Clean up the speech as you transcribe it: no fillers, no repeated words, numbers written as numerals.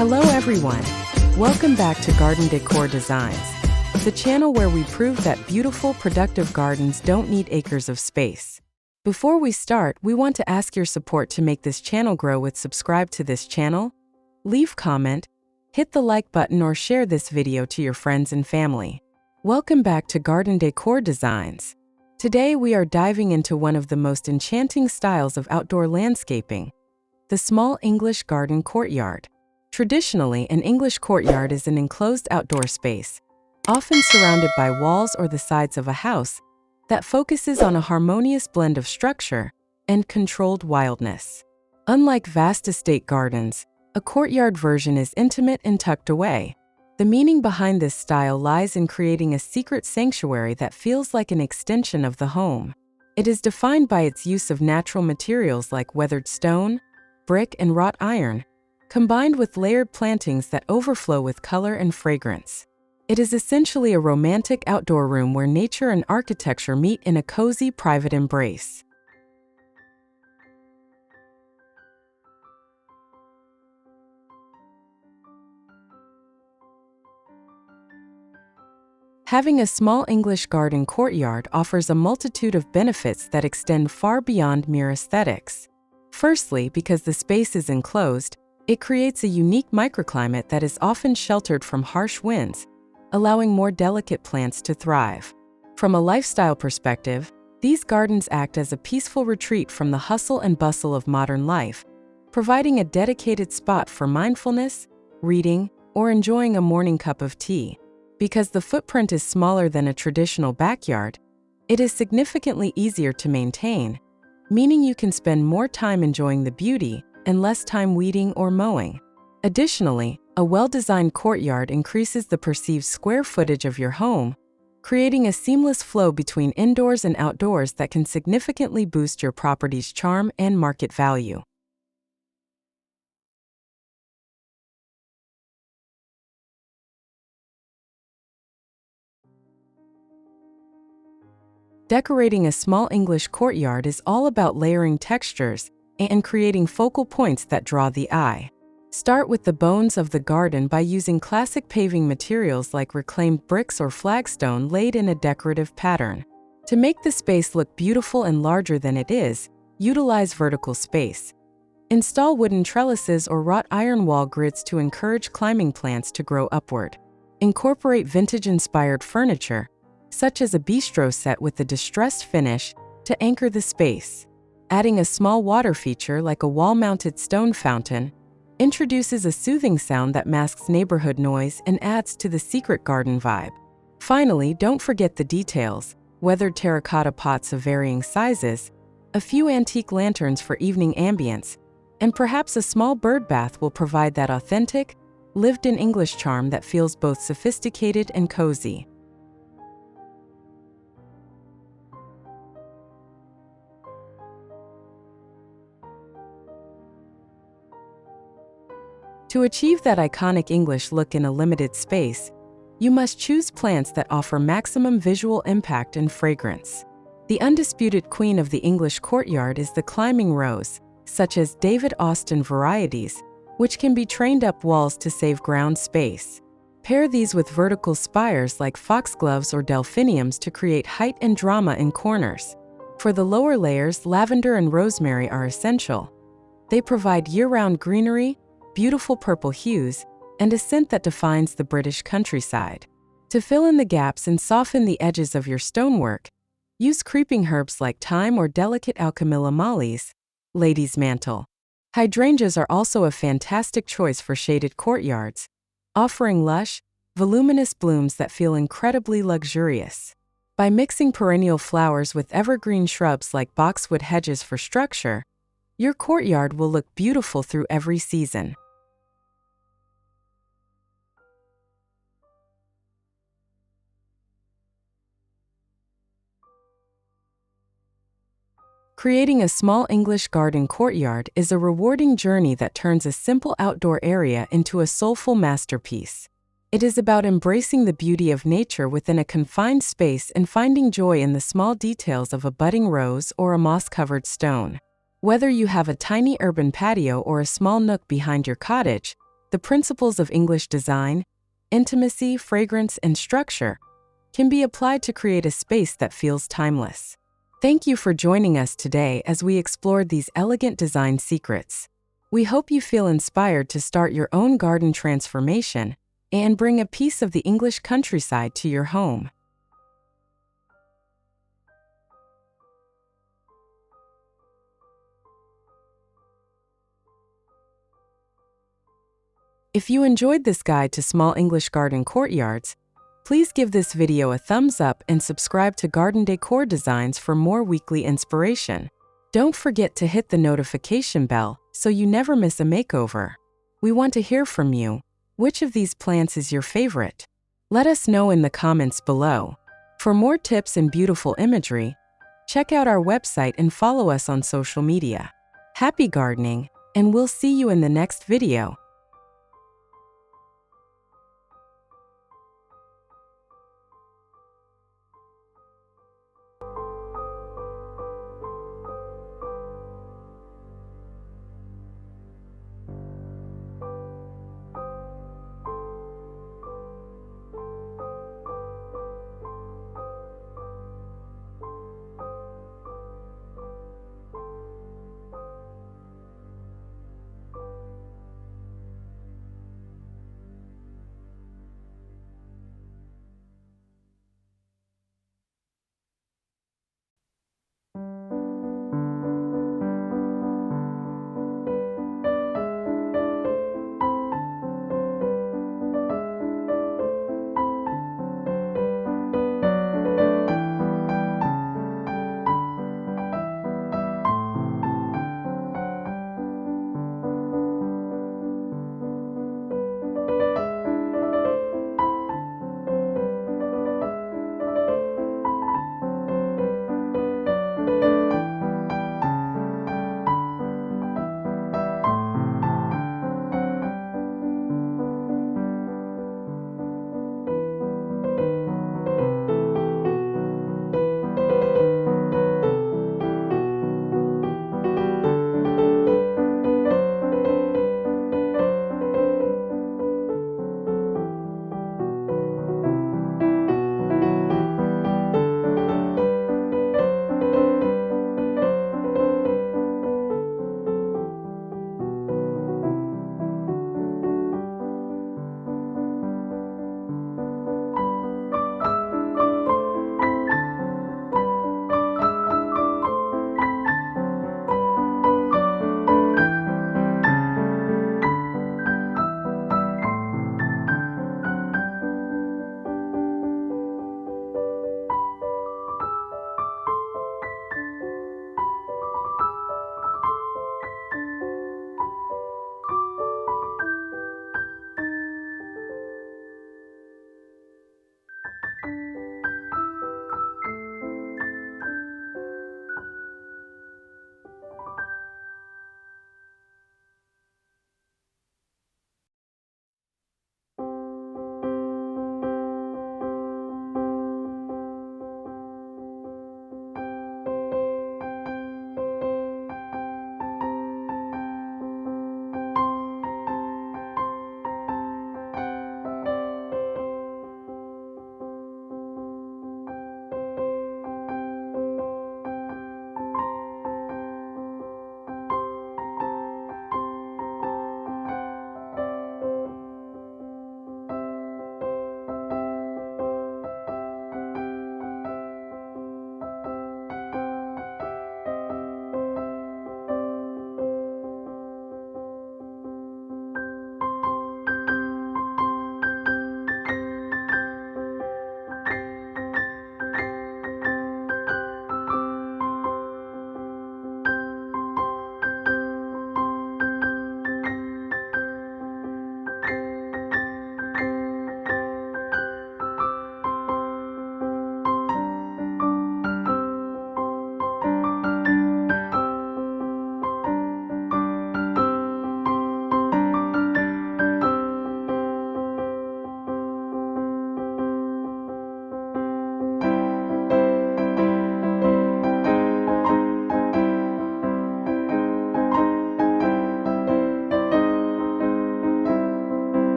Hello everyone! Welcome back to Garden Decor Designs, the channel where we prove that beautiful, productive gardens don't need acres of space. Before we start, we want to ask your support to make this channel grow with subscribe to this channel, leave comment, hit the like button or share this video to your friends and family. Welcome back to Garden Decor Designs. Today we are diving into one of the most enchanting styles of outdoor landscaping, the small English garden courtyard. Traditionally, an English courtyard is an enclosed outdoor space, often surrounded by walls or the sides of a house, that focuses on a harmonious blend of structure and controlled wildness. Unlike vast estate gardens, a courtyard version is intimate and tucked away. The meaning behind this style lies in creating a secret sanctuary that feels like an extension of the home. It is defined by its use of natural materials like weathered stone, brick, and wrought iron, combined with layered plantings that overflow with color and fragrance. It is essentially a romantic outdoor room where nature and architecture meet in a cozy, private embrace. Having a small English garden courtyard offers a multitude of benefits that extend far beyond mere aesthetics. Firstly, because the space is enclosed, it creates a unique microclimate that is often sheltered from harsh winds, allowing more delicate plants to thrive. From a lifestyle perspective, these gardens act as a peaceful retreat from the hustle and bustle of modern life, providing a dedicated spot for mindfulness, reading, or enjoying a morning cup of tea. Because the footprint is smaller than a traditional backyard, it is significantly easier to maintain, meaning you can spend more time enjoying the beauty and less time weeding or mowing. Additionally, a well-designed courtyard increases the perceived square footage of your home, creating a seamless flow between indoors and outdoors that can significantly boost your property's charm and market value. Decorating a small English courtyard is all about layering textures and creating focal points that draw the eye. Start with the bones of the garden by using classic paving materials like reclaimed bricks or flagstone laid in a decorative pattern. To make the space look beautiful and larger than it is, utilize vertical space. Install wooden trellises or wrought iron wall grids to encourage climbing plants to grow upward. Incorporate vintage-inspired furniture, such as a bistro set with a distressed finish, to anchor the space. Adding a small water feature like a wall-mounted stone fountain introduces a soothing sound that masks neighborhood noise and adds to the secret garden vibe. Finally, don't forget the details: weathered terracotta pots of varying sizes, a few antique lanterns for evening ambience, and perhaps a small bird bath will provide that authentic, lived-in English charm that feels both sophisticated and cozy. To achieve that iconic English look in a limited space, you must choose plants that offer maximum visual impact and fragrance. The undisputed queen of the English courtyard is the climbing rose, such as David Austin varieties, which can be trained up walls to save ground space. Pair these with vertical spires like foxgloves or delphiniums to create height and drama in corners. For the lower layers, lavender and rosemary are essential. They provide year-round greenery, beautiful purple hues, and a scent that defines the British countryside. To fill in the gaps and soften the edges of your stonework, use creeping herbs like thyme or delicate alchemilla mollies, lady's mantle. Hydrangeas are also a fantastic choice for shaded courtyards, offering lush, voluminous blooms that feel incredibly luxurious. By mixing perennial flowers with evergreen shrubs like boxwood hedges for structure, your courtyard will look beautiful through every season. Creating a small English garden courtyard is a rewarding journey that turns a simple outdoor area into a soulful masterpiece. It is about embracing the beauty of nature within a confined space and finding joy in the small details of a budding rose or a moss-covered stone. Whether you have a tiny urban patio or a small nook behind your cottage, The principles of English design, intimacy, fragrance, and structure can be applied to create a space that feels timeless. Thank you for joining us today as we explored these elegant design secrets. We hope you feel inspired to start your own garden transformation and bring a piece of the English countryside to your home. If you enjoyed this guide to small English garden courtyards, please give this video a thumbs up and subscribe to Garden Decor Designs for more weekly inspiration. Don't forget to hit the notification bell so you never miss a makeover. We want to hear from you. Which of these plants is your favorite? Let us know in the comments below. For more tips and beautiful imagery, check out our website and follow us on social media. Happy gardening, and we'll see you in the next video.